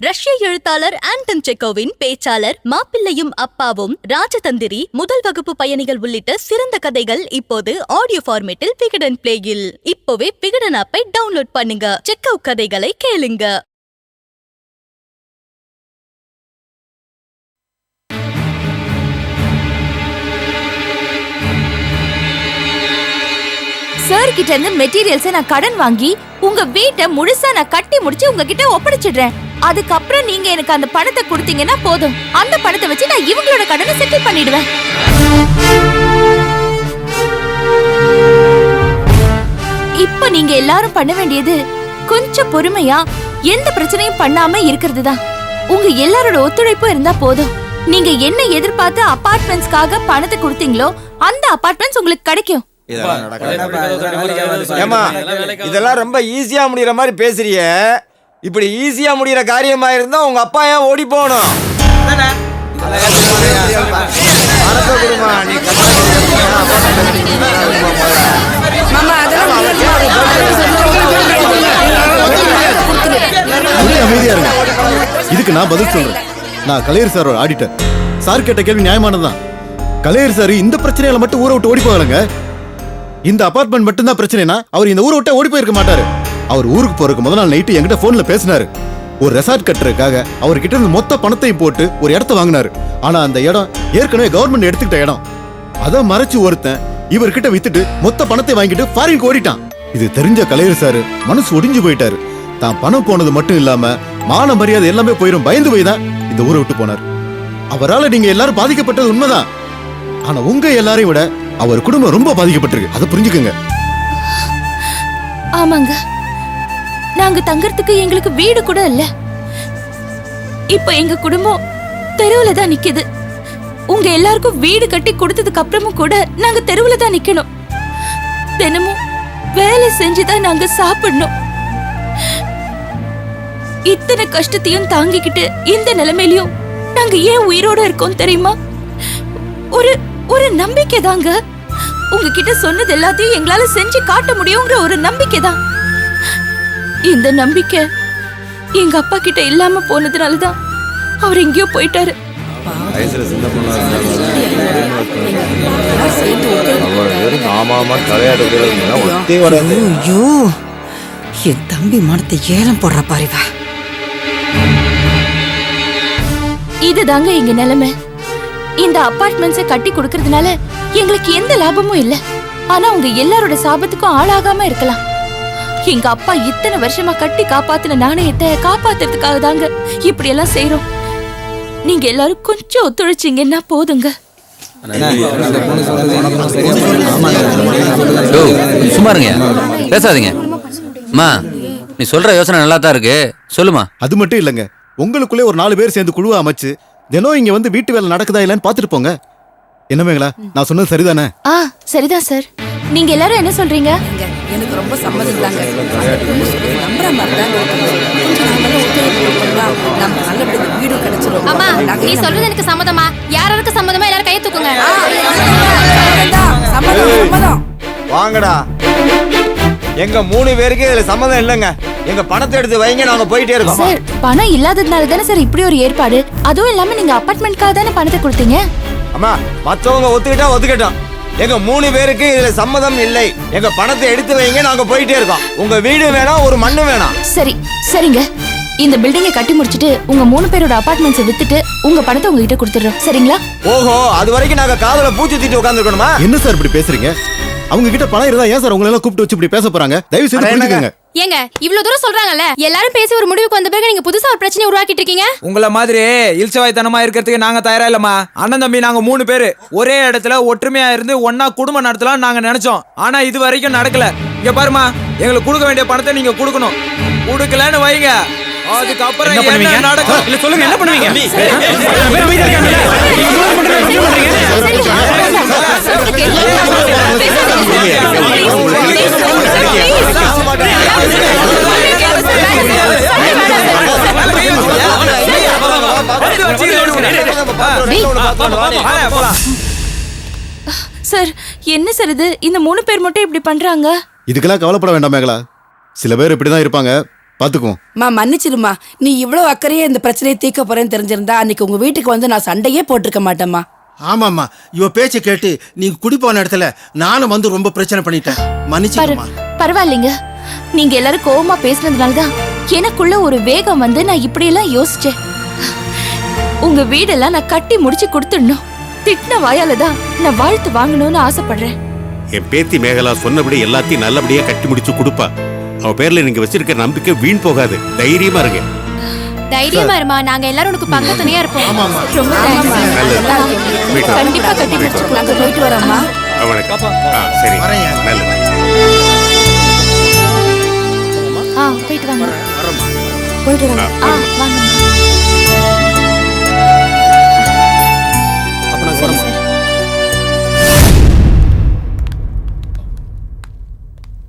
ரஷ்ய எழுத்தாளர் ஆண்டன் செக்கோவின் பேச்சாளர் மாப்பிள்ளையும் அப்பாவும் ராஜதந்திரி முதல் வகுப்பு பயணிகள் உள்ளிட்ட சிறந்த கதைகள் இப்போது ஆடியோ ஃபார்மேட்டில் விகடன் பிளேயில். இப்போவே விகடன் ஆப்பை டவுன்லோட் பண்ணுங்க. செக்கோவ் கதைகளை கேளுங்க. சார் கிட்ட இருந்து மெட்டீரியல்ஸை நான் கடன் வாங்கி உங்க வீட்டை முழுசா நான் கட்டி முடிச்சு உங்ககிட்ட ஒப்படைச்சிடுறேன். அதுக்கப்புறம் நீங்க எனக்கு அந்த பணத்தை கொடுத்தீங்கன்னா போதும். அந்த பணத்தை வச்சு நான் இவங்களோட கடனை செட்டில் பண்ணிடுவேன். இப்ப நீங்க எல்லாரும் பண்ண வேண்டியது கொஞ்சம் பொறுமையா எந்த பிரச்சனையும் பண்ணாம இருக்கிறது தான். உங்க எல்லாரோட ஒத்துழைப்பும் இருந்தா போதும். நீங்க என்ன எதிர்பார்த்து அபார்ட்மெண்ட்ஸ்க்காக பணத்தை கொடுத்தீங்களோ அந்த அபார்ட்மெண்ட்ஸ் உங்களுக்கு கிடைக்கும். இதெல்லாம் ரொம்ப ஈஸியா முடியற மாதிரி பேசுறிய. இப்படி ஈஸியா முடியற காரியமா இருந்தா உங்க அப்பா ஏன் ஓடி போகணும்? இதுக்கு நான் பதில் சொல்றேன். நான் கலையர் சாரோட ஆடிட்டர். சார் கேட்ட கேள்வி நியாயமானதுதான். கலையர் சார் இந்த பிரச்சனையில மட்டும் ஊரை விட்டு ஓடி போகலங்க. இந்த அபார்ட்மெண்ட் மட்டும் தான் பிரச்சனைனா அவர் இந்த ஊரை விட்டு ஓடி போயிருக்க மாட்டாரு. அவர் ஊருக்கு போறதுக்கு முதல் நாள் நைட்டு என்கிட்ட போன்ல பேசினாரு. ஒரு ரெசார்ட் கட்டுறதுக்காக அவர்கிட்ட இருந்து மொத்த பணத்தையும் போட்டு ஒரு இடத்த வாங்கினாரு. ஆனா அந்த இடம் ஏற்கனவே கவர்மெண்ட் எடுத்துக்கிட்ட இடம். அதை மறைச்சு ஒருத்தன் இவர்கிட்ட வித்துட்டு மொத்த பணத்தை வாங்கிட்டு ஃபாரினுக்கு ஓடிட்டான். இது தெரிஞ்ச கலையர் சார் மனசு ஒடிஞ்சு போயிட்டாரு. தான் பணம் போனது மட்டும் இல்லாம மான மரியாதை எல்லாமே போயிரும் பயந்து போய் தான் இந்த ஊரை விட்டு போனார். அவரால் நீங்க எல்லாரும் பாதிக்கப்பட்டது உண்மைதான். ஆனா உங்க எல்லாரையும் விட அவர் குடும்பம் ரொம்ப பாதிக்கப்பட்டிருக்கு. அதை புரிஞ்சுக்கங்க. ஆமாங்க, நாங்க தங்கறதுக்கு எங்களுக்கு வீடு கூட இல்ல. இப்ப எங்க குடும்பம் தெருவுல தான் நிக்குது. உங்க எல்லாருக்கும் வீடு கட்டி கொடுத்ததுக்கு அப்புறமும் கூட நாங்க தெருவுல தான் நிக்கணும். தினமும் வேலை செஞ்சுதான் நாங்க சாப்பிடணும். இத்தனை கஷ்டத்தையும் தாங்கிக்கிட்டு இந்த நிலைமையிலும் நாங்க ஏன் உயிரோட இருக்கோம் தெரியுமா? ஒரு நம்பிக்கை தாங்க. உங்ககிட்ட சொன்னது எல்லாத்தையும் எங்களால செஞ்சு காட்ட முடியுங்கிற ஒரு நம்பிக்கை தான். இந்த நம்பிக்கை எங்க அப்பா கிட்ட இல்லாம போனதுனாலதான் அவர் எங்கேயோ போயிட்டாரு. என் தம்பி மனத்தை ஏலம் போடுற பாருவ. இதுதாங்க எங்க நிலைமை. இந்த அபார்ட்மெண்ட்ஸை கட்டி கொடுக்கறதுனால எங்களுக்கு எந்த லாபமும் இல்ல. ஆனா உங்க எல்லாரோட சாபத்துக்கும் ஆளாகாம இருக்கலாம். எங்க அப்பா இத்தனை வருஷமா கட்டி காப்பாத்தின நாணயத்தை காப்பாத்துறதுக்காக தாங்க இப்படி எல்லாம் செய்யறோம். நீங்க எல்லாரும் கொஞ்சம் ஒத்துழைச்சிங்கன்னா போதுங்க. சும்மா இருங்க, பேசாதீங்க. அம்மா, நீ சொல்ற யோசனை நல்லா தான் இருக்கு, சொல்லுமா. அது மட்டும் இல்லங்க, உங்களுக்குள்ளே ஒரு 4 பேர் சேர்ந்து குழுவா அமைச்சு தினம் இங்க வந்து வீட்டு வேலை நடக்குதா இல்லன்னு பாத்துட்டு போங்க. என்னமேங்களா, நான் சொன்னது சரிதானே? சரிதான் சார். நீங்க எல்லாரும் என்ன சொல்றீங்க? எனக்கு ரொம்ப சம்மதம் தாங்க. நம்புற மாதிரி நம்ம நல்லபடியா வீடு கிடைச்சிரும். அம்மா, நீ சொல்றது எனக்கு சம்மதமா? யாருக்கு சம்மதமா எல்லாரும் கையை தூக்குங்க. சம்மதம். வாங்கடா. எங்க 3 பேருக்கு இதுல சம்மதம் இல்லைங்க. எங்க பணத்தை எடுத்து வைங்க, நாங்க போயிட்டே இருக்கோம். சார், பணம் இல்லாததுனால தானே சார் இப்படி ஒரு ஏற்பாடு. அதுவும் இல்லாம நீங்க அபார்ட்மெண்ட்காக தானே பணத்தை கொடுத்தீங்க. அம்மா, மத்தவங்க ஒத்துக்கிட்டோம். எங்க 3 பேருக்கு இதுல சம்மதம் இல்லை. எங்க பணத்தை எடுத்து வைங்க, நாங்க போயிட்டே இருக்கோம். உங்க வீடு வேணாம், ஒரு மண்ணு வேணாம். சரிங்க. இந்த பில்டிங்கை கட்டி முடிச்சிட்டு உங்க 3 பேரோட அபார்ட்மெண்ட்ஸை வித்துட்டு உங்க பணத்தை உங்ககிட்ட கொடுத்துடுறோம். சரிங்களா? ஓஹோ, அது வரைக்கும் நாங்க காதுல பூச்சி தீட்டு உட்கார்ந்துருக்கணுமா? என்ன சார் இப்படி பேசுறீங்க? அவங்க கிட்ட பணம் இருந்தா ஏன் சார் உங்களை எல்லாம் கூப்பிட்டு வச்சு இப்படி பேச போறாங்க? தயவு செய்து புரிஞ்சுக்கங்க. ஏங்க, இவ்ளோ தூரம் சொல்றாங்கல்ல, எல்லாரும் பேசி ஒரு முடிவுக்கு வந்த பிறகு நீங்க புதுசா ஒரு பிரச்சனை உருவாக்கிட்டு இருக்கீங்க. உங்கள மாதிரி இல்சவாய்த்தனமா இருக்கிறதுக்கு நாங்க தயாரா இல்லம்மா. அண்ணன் தம்பி நாங்க 3 பேரு ஒரே இடத்துல ஒற்றுமையா இருந்து ஒன்னா குடும்பம் நடத்தலாம் நாங்க நினைச்சோம். ஆனா இது வரைக்கும் நடக்கல. இங்க பாருமா, எங்களுக்கு கொடுக்க வேண்டிய பணத்தை நீங்க கொடுக்கணும். கொடுக்கலன்னு வைங்க, அதுக்கப்புறம் என்ன பண்ணுவீங்க? நடக்கும் இல்ல சொல்லுங்க, என்ன பண்ணுவீங்க? சார், என்ன சார் இது? இந்த 3 பேர் மட்டும் இப்படி பண்றாங்க? இதுக்கெல்லாம் கவலைப்பட வேண்டாம் மேகலா. சில பேர் இப்படிதான் இருப்பாங்க. பாத்துக்குவோம். மன்னிச்சிருமா. நீ இவ்வளவு அக்கறையா இந்த பிரச்சனையை தீர்க்க போறேன்னு தெரிஞ்சிருந்தா அன்னைக்கு உங்க வீட்டுக்கு வந்து நான் சண்டையே போட்டிருக்க மாட்டேம்மா. ஆமாம்மா, இவ பேச்ச கேட்டு நீங்க குடி போன இடத்துல நானும் வந்து ரொம்ப பிரச்சனை பண்ணிட்டேன். மன்னிச்சுக்கம்மா. பரவாயில்லைங்க. நீங்க எல்லாரும் கோவமா பேசுனதுனாலதான் எனக்குள்ள ஒரு வேகம் வந்து நான் இப்படி எல்லாம் யோசிச்சேன். உங்க வீடெல்லாம் நான் கட்டி முடிச்சு கொடுத்துடணும். திட்டின வாயாலதான் நான் வாழ்த்து வாங்கணும்னு ஆசைப்படுறேன். என் பேத்தி மேகலா சொன்னபடி எல்லாத்தையும் நல்லபடியா கட்டி முடிச்சு கொடுப்பா. அவ பேர்ல நீங்க வச்சிருக்க நம்பிக்கை வீண் போகாது. தைரியமா இருங்க. தைரியமா இருமா, நாங்க எல்லாரும் உனக்கு பங்கு துணையா இருப்போம். ரொம்ப thanks. கண்டிப்பா கட்டி முடிச்சு நாங்க போயிட்டு வரோம்மா. வணக்கம். சரி, நல்லது. போயிட்டு வாங்க. போயிட்டு வரோம். வாங்க.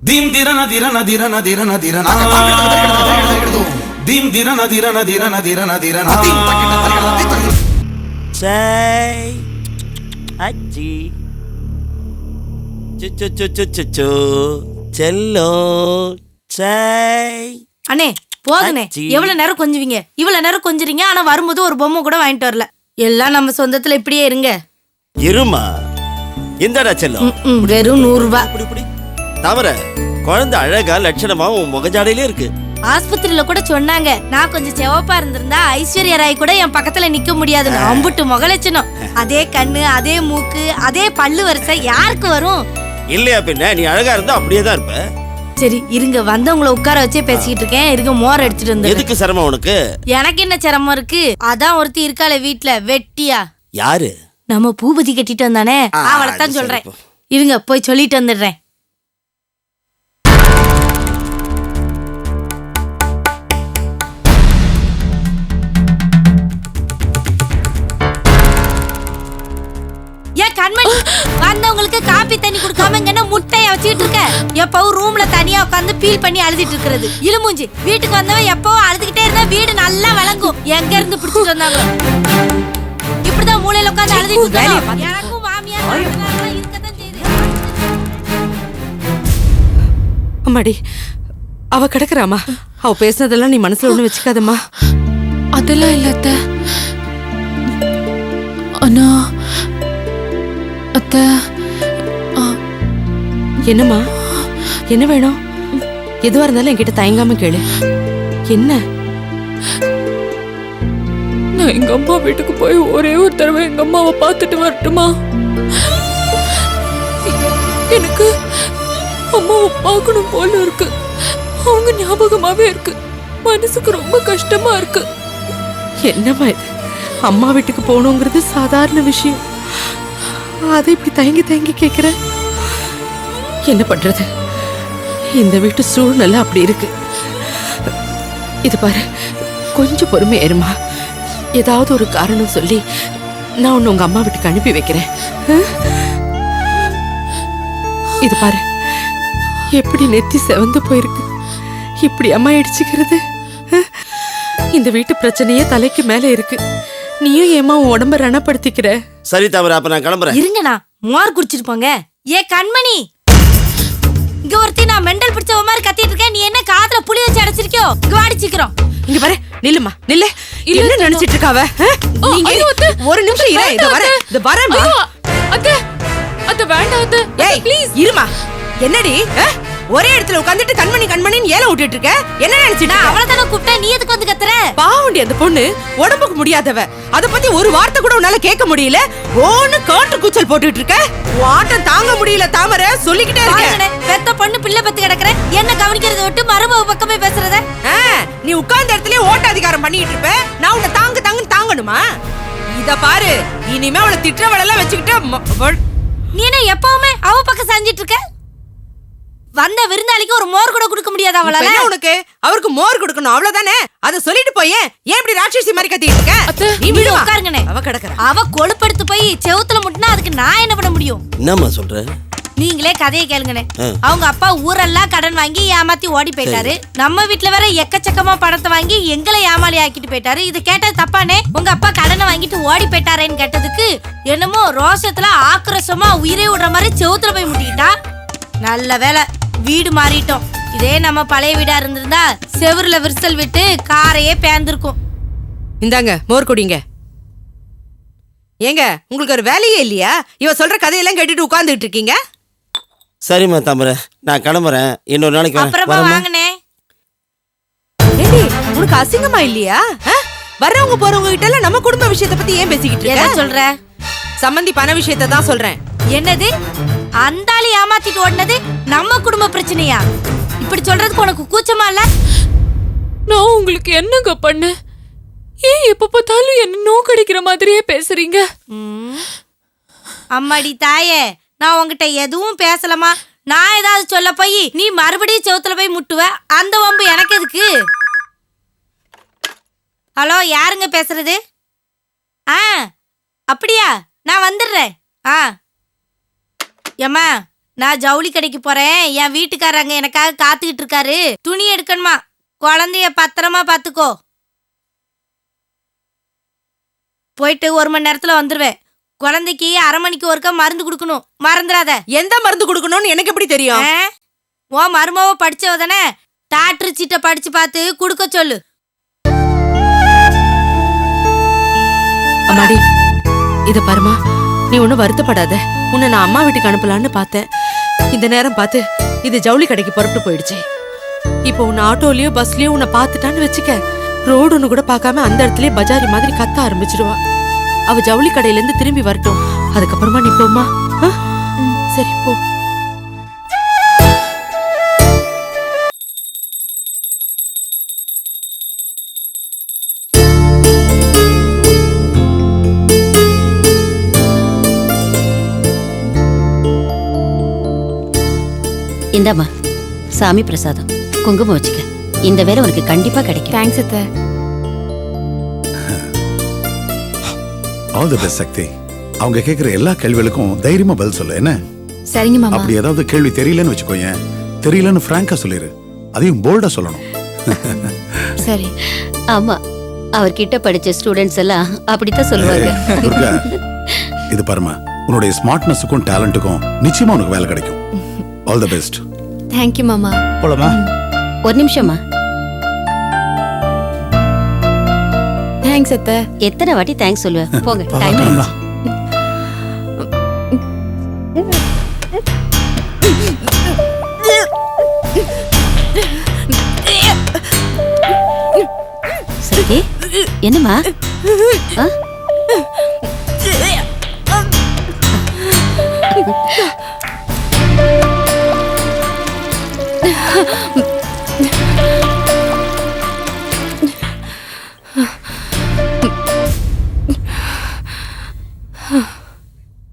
தீம் திரன திரன திரன திரன திரன தீம் திரன திரன திரன திரன திரன சை அச்சி சுச்சு செல்லோ சை. அண்ணே போதுனே, அச்சி. எவ்வளவு நேரம் கொஞ்சுவீங்க? இவ்வளவு நேரம் கொஞ்சுறீங்க, ஆனா வரும்போது ஒரு பொம்மை கூட வாங்கிட்டு வரல. எல்லாம் நம்ம சொந்தத்துல இப்படியே இருங்க. இருமா, இந்தடா செல்லம். வெறும் 100 ரூபாய். தவிர குழந்தை அழகா லட்சணமா உன் முகஜாடையிலே இருக்கு. ஆஸ்பத்திரியில கூட சொன்னாங்க, நான் கொஞ்சம் செவப்பா இருந்திருந்தா ஐஸ்வர்யா ராய் கூட என் பக்கத்துல நிக்க முடியாதுன்னு. அம்புட்டு முகலட்சணம். அதே கண்ணு, அதே மூக்கு, அதே பல்லு வரிசை யாருக்கு வரும்? இல்லையா பின்ன, நீ அழகா இருந்தா அப்படியே தான் இருப்ப. சரி இருங்க, வந்தவங்களை உட்கார வச்சே பேசிக்கிட்டு இருக்கேன். இருங்க, மோர் எடுத்துட்டு வந்து. எதுக்கு சிரமம் உனக்கு? எனக்கு என்ன சிரமம் இருக்கு? அதான் ஒருத்தி இருக்காளே வீட்டுல வெட்டியா. யாரு? நம்ம பூபதி கட்டிட்டு வந்தானே, அவளைத்தான் சொல்றேன். இருங்க போய் சொல்லிட்டு வந்துடுறேன். கண்மணி, வந்தவங்களுக்கு காப்பி தண்ணி கொடுக்காம என்ன முட்டைய வச்சுட்டு இருக்க? எப்பவும் ரூம்ல தனியா உட்கார்ந்து பீல் பண்ணி அழுதிட்டு இருக்கிறது. இழுமூஞ்சி, வீட்டுக்கு வந்தவன் எப்பவும் அழுதுகிட்டே இருந்தா வீடு நல்லா வழங்கும். எங்க இருந்து பிடிச்சிட்டு வந்தாங்க? இப்படிதான் மூலையில உட்கார்ந்து அழுதிட்டு இருக்காங்க. எனக்கும் மாமியார் இருக்கதான் செய்யுது. அம்மாடி, அவ கிடக்குறாமா. அவ பேசுனதெல்லாம் நீ மனசுல ஒண்ணு வச்சுக்காதம்மா. அதெல்லாம் இல்ல அத்தை. அண்ணா அத்தை. என்னம்மா, என்ன வேணும்? எதுவா இருந்தாலும் என்கிட்ட தயங்காம கேளு. என்ன? நான் எங்க அம்மா வீட்டுக்கு போய் ஒரே ஒரு தடவை எங்க அம்மாவை பார்த்துட்டு வரட்டுமா? எனக்கு அம்மாவை பார்க்கணும் போல இருக்கு. அவங்க ஞாபகமாவே இருக்கு. மனசுக்கு ரொம்ப கஷ்டமா இருக்கு. என்னம்மா இது? அம்மா வீட்டுக்கு போகணுங்கிறது சாதாரண விஷயம். அதை இப்படி தயங்கி தயங்கி கேட்கிற. என்ன பண்றது? இந்த வீட்டு சூழ்நிலை அப்படி இருக்கு. இது பாரு, கொஞ்சம் பொறுமையா இருமா. ஏதாவது ஒரு காரணம் சொல்லி நான் உன்னை உங்க அம்மா வீட்டுக்கு அனுப்பி வைக்கிறேன். இது பாரு, எப்படி நெத்தி செவந்து போயிருக்கு. இப்படி அம்மா இடிச்சுக்கிறது. இந்த வீட்டு பிரச்சனையே தலைக்கு மேல இருக்கு. நீயும் ஏமா உன் உடம்ப ரணப்படுத்திக்கிற? சரி தவிர, அப்ப நான் கிளம்புறேன். இருங்கண்ணா, மோர் குடிச்சிட்டு போங்க. ஏ கண்மணி, இங்க ஒருத்தி நான் மெண்டல் பிடிச்ச மாதிரி கத்திட்டு இருக்கேன். நீ என்ன காதுல புளி வச்சு அடைச்சிருக்கியோ? இங்க வாடிச்சிக்கிறோம். இங்க பாரு, நில்லுமா நில்லு. என்ன நினைச்சிட்டு இருக்காவ? நீங்க ஒரு நிமிஷம் இரு. இத வர, இத வரமா. அத்தை அத்தை வேண்டாம் அத்தை. ஏய் ப்ளீஸ் இருமா. என்னடி ஒரே இடத்துல உட்கார்ந்துட்டு கண்மணி கண்மணின்னு ஏல விட்டுட்டு இருக்க? என்ன நினைச்சிட்டு? நான் அவள தான கூப்பிட்டேன், நீ எதுக்கு வந்து கத்துற? பாவுண்டி அந்த பொண்ணு உடம்புக்கு முடியாதவ. அத பத்தி ஒரு வார்த்தை கூட உன்னால கேட்க முடியல. ஓன்னு காட்டு கூச்சல் போட்டுட்டு இருக்க. வாட்டம் தாங்க முடியல தாமரை. சொல்லிக்கிட்டே இருக்க. பெத்த பொண்ணு பிள்ளை பத்தி கிடக்குற. என்ன கவனிக்கிறத விட்டு மருமக பக்கமே பேசுறத? நீ உட்கார்ந்த இடத்துலயே ஓட்ட அதிகாரம் பண்ணிட்டு இருப்ப. நான் உன்னை தாங்கன்னு தாங்கணுமா? இத பாரு, இனிமே அவளை திட்டவளெல்லாம் வச்சுக்கிட்டு நீ என்ன எப்பவுமே அவ பக்கம் செஞ்சிட்டு இருக்க? வந்த விருந்தாளிக்கு ஒரு மோர் கூட கொடுக்க முடியாத அவளால? உனக்கு அவருக்கு மோர் கொடுக்கணும் அவ்வளவுதானே? அத சொல்லிட்டு போயே ஏன் இப்படி ராட்சசி மாதிரி கத்திட்டு இருக்க? நீ வீடு உட்காருங்கனே. அவ கிடக்குற. அவ கொழுப்படுத்து போய் செவுத்துல முட்டினா அதுக்கு நான் என்ன பண்ண முடியும்? என்னம்மா சொல்ற? நீங்களே கதையை கேளுங்கனே. அவங்க அப்பா ஊரெல்லாம் கடன் வாங்கி ஏமாத்தி ஓடி போயிட்டாரு. நம்ம வீட்டுல வேற எக்கச்சக்கமா பணத்தை வாங்கி எங்களை ஏமாளி ஆக்கிட்டு போயிட்டாரு. இது கேட்டது தப்பானே? உங்க அப்பா கடனை வாங்கிட்டு ஓடி போயிட்டாரேன்னு கேட்டதுக்கு என்னமோ ரோஷத்துல ஆக்ரோஷமா உயிரே விடுற மாதிரி செவுத்துல போய் முட்டிக்கிட்டா. நல்ல வேலை, வீடு மாறிட்டோம். இதே நம்ம பழைய வீடா இருந்திருந்தா செவுருல விரிசல் விட்டு காரையே பேந்திருக்கும். இந்தாங்க மோர் குடிங்க. ஏங்க உங்களுக்கு ஒரு வேலையே இல்லையா? இவ சொல்ற கதையெல்லாம் கேட்டுட்டு உட்கார்ந்துட்டு இருக்கீங்க. சரிம்மா தம்புற, நான் கிளம்புறேன். இன்னொரு நாளைக்கு அப்புறமா வாங்கினே. ஏடி உனக்கு அசிங்கமா இல்லையா? வர்றவங்க போறவங்க கிட்ட எல்லாம் நம்ம குடும்ப விஷயத்தை பத்தி ஏன் பேசிக்கிட்டு என்ன இருக்க? சொல்ற? சம்பந்தி பண விஷயத்தை தான் சொல்றேன். என்னது? அந்தாளி ஏமாத்திட்டு ஓடுனது நம்ம குடும்ப பிரச்சனையா? இப்படி சொல்றதுக்கு உனக்கு கூச்சமா இல்ல? நான் உங்களுக்கு என்னங்க பண்ண? ஏன் எப்ப பார்த்தாலும் என்ன நோக்கடிக்கிற மாதிரியே பேசுறீங்க? அம்மாடி தாயே, நான் உன்கிட்ட எதுவும் பேசலமா. நான் ஏதாவது சொல்ல போய் நீ மறுபடியும் செவுத்துல போய் முட்டுவ. அந்த வம்பு எனக்கு எதுக்கு? ஹலோ, யாருங்க பேசுறது? அப்படியா? நான் வந்துடுறேன். ஏம்மா, நான் ஜவுளி கடைக்கு போறேன். என் வீட்டுக்காரங்க எனக்காக காத்துக்கிட்டு இருக்காரு. துணி எடுக்கணுமா. குழந்தைய பத்திரமா பாத்துக்கோ. போயிட்டு 1 மணி நேரத்துல வந்துருவேன். குழந்தைக்கு 1/2 மணிக்கு ஒருக்கா மருந்து கொடுக்கணும், மறந்துடாத. எந்த மருந்து கொடுக்கணும்னு எனக்கு எப்படி தெரியும்? ஓ மருமாவ படிச்சவ தானே, டாக்டர் சீட்டை படிச்சு பார்த்து கொடுக்க சொல்லு. அம்மாடி இத பாருமா, நீ ஒன்னும் வருத்தப்படாத. உன்னை நான் அம்மா வீட்டுக்கு அனுப்பலான்னு பார்த்தேன். இந்த நேரம் பார்த்து இது ஜவுளி கடைக்கு புறப்பட்டு போயிடுச்சு. இப்போ உன்னை ஆட்டோலயோ பஸ்லயோ உன்னை பார்த்துட்டான்னு வச்சுக்க, ரோடு ஒண்ணு கூட பார்க்காம அந்த இடத்துலயே பஜாரி மாதிரி கத்த ஆரம்பிச்சிடுவா. அவ ஜவுளி கடையில இருந்து திரும்பி வரட்டும், அதுக்கப்புறமா நீ போமா. சரி போ. இந்தாம்மா சாமி பிரசாதம், குங்குமம் வச்சுக்க. இந்த வேலை உனக்கு கண்டிப்பா கிடைக்கும். தேங்க்ஸ் அத்தை. ஆல் தி பெஸ்ட் சக்தி. அவங்க கேக்குற எல்லா கேள்விகளுக்கும் தைரியமா பதில் சொல்லு. என்ன? சரிங்க மாமா. அப்படி ஏதாவது கேள்வி தெரியலன்னு வச்சுக்கோங்க, தெரியலன்னு பிராங்கா சொல்லிரு. அதையும் போல்டா சொல்லணும். சரி. ஆமா, அவர்கிட்ட படிச்ச ஸ்டூடெண்ட்ஸ் எல்லாம் அப்படித்தான் சொல்லுவாங்க. துர்கா, இது பாருமா, உன்னுடைய ஸ்மார்ட்னஸுக்கும் டேலண்ட்டுக்கும் நிச்சயமா உனக்கு வேலை கிடைக்கும். All the best. தேங்க்யூ மாமா. போலாமா? ஒரு நிமிஷமா. தேங்க்ஸ் அத்தை. எத்தனை வாட்டி தேங்க்ஸ் சொல்லுவேன்? போங்க, டைம் ஆயிடுச்சு. சரி, என்னம்மா?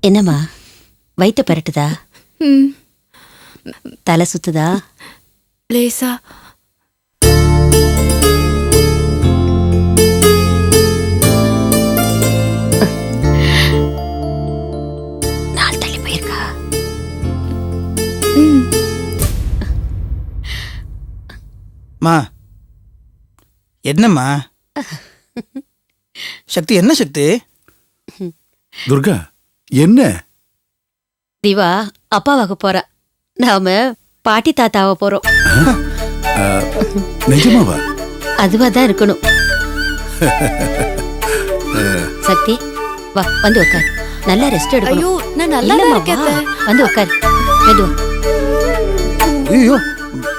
என்னம்மா, வயிற்று பரட்டுதா? தலை சுத்துதா? லேசா. நாள் தள்ளி போயிருக்கா? மா, என்னம்மா? சக்தி, என்ன சக்தி? துர்கா, என்ன? திவா அப்பாவாக போறா, நாம பாட்டி தாத்தாவ போறோம். நிஜமாவா? அதுவாதான் இருக்கணும். சக்தி வா, வந்து உட்கார். நல்லா ரெஸ்ட் எடுக்கணும். ஐயோ, நான் நல்லா இல்லம்மா, இருக்கேன் வா, அத்தை. வந்து உட்கார். மெதுவா. ஐயோ,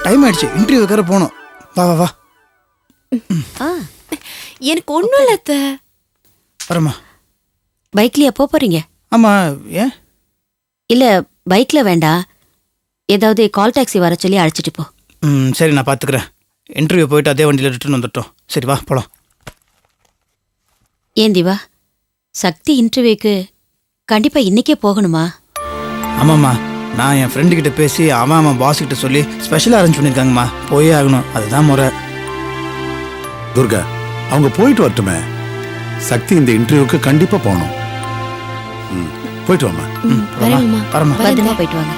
டைம் ஆயிடுச்சு, இன்டர்வியூ வேற போகணும். வா வா வா. எனக்கு ஒண்ணும் இல்ல அத்தை. வரமா. பைக்லயா போறீங்க? ஆமா, ஏன்? இல்ல, பைக்ல வேண்டாம், ஏதாவது கால் டாக்ஸி வர சொல்லி அழைச்சிட்டு போ. சரி, நான் பாத்துக்கிறேன். இன்டர்வியூ போயிட்டு அதே வண்டியில ரிட்டர்ன் வந்துட்டோம். சரி வா போலாம். ஏன் திவா, சக்தி இன்டர்வியூக்கு கண்டிப்பா இன்னைக்கே போகணுமா? ஆமாம்மா, நான் என் ஃப்ரெண்டு கிட்ட பேசி அவன் பாஸ் கிட்ட சொல்லி ஸ்பெஷலாக அரேஞ்ச் பண்ணியிருக்காங்கம்மா. போயே ஆகணும், அதுதான் முறை. துர்கா, அவங்க போயிட்டு வரட்டுமே. சக்தி இந்த இன்டர்வியூக்கு கண்டிப்பா போகணும். போயிட்டு வாமா. வரமா. பத்திரமா போயிட்டு வாங்க.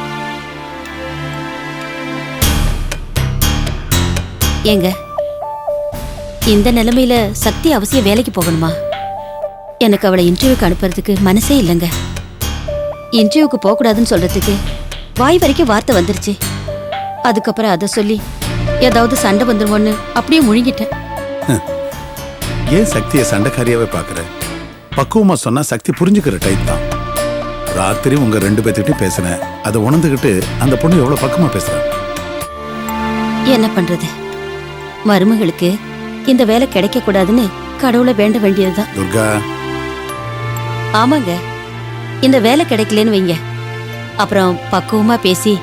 ஏங்க, இந்த நிலைமையில சக்தி அவசியம் வேலைக்கு போகணுமா? எனக்கு அவளை இன்டர்வியூக்கு அனுப்புறதுக்கு மனசே இல்லைங்க. இன்டர்வியூக்கு போகக்கூடாதுன்னு சொல்றதுக்கு வாய் வரைக்கும் வார்த்தை வந்துருச்சு. அதுக்கப்புறம் அதை சொல்லி ஏதாவது சண்டை வந்துருமோன்னு அப்படியே முழுங்கிட்டேன். ஏன் சக்தியை சண்டைக்காரியாவே பாக்குற? பக்குவமா சொன்னா சக்தி புரிஞ்சுக்கிற டைப் தான். ராத்திரி உங்க 2 பேர்த்திட்டையும் பேசுனேன். அதை உணர்ந்துகிட்டு அந்த பொண்ணு எவ்வளவு பக்குவமா பேசுறேன். என்ன பண்றது, மருமகளுக்கு இந்த வேலை கிடைக்க கூடாதுன்னு கடவுளை வேண்ட வேண்டியதுதான். துர்கா, ஆமாங்க, இந்த வேலை கிடைக்கலன்னு வைங்க, அப்புறம் பக்குவமா பேசி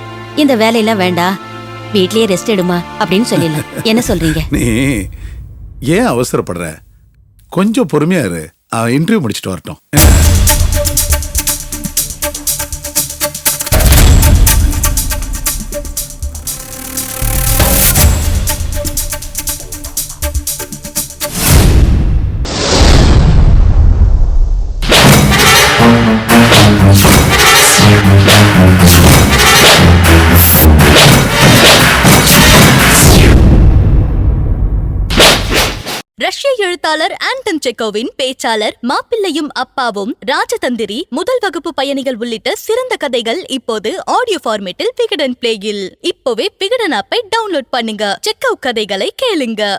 இந்த வேலையெல்லாம் வேண்டாம், வீட்லயே ரெஸ்ட் எடுமா அப்படின்னு சொல்லிடலாம். என்ன சொல்றீங்க? நீ ஏன் அவசரப்படுற? கொஞ்சம் பொறுமையா இரு. இன்டர்வியூ முடிச்சிட்டு வரட்டும். ரஷ்ய எழுத்தாளர் ஆண்டன் செக்கோவின் பேச்சாளர் மாப்பிள்ளையும் அப்பாவும், ராஜதந்திரி, முதல் வகுப்பு பயணிகள் உள்ளிட்ட சிறந்த கதைகள் இப்போது ஆடியோ ஃபார்மேட்டில் விகடன் பிளேயில். இப்போவே விகடன் ஆப்பை டவுன்லோட் பண்ணுங்க. செக்கோ கதைகளை கேளுங்க.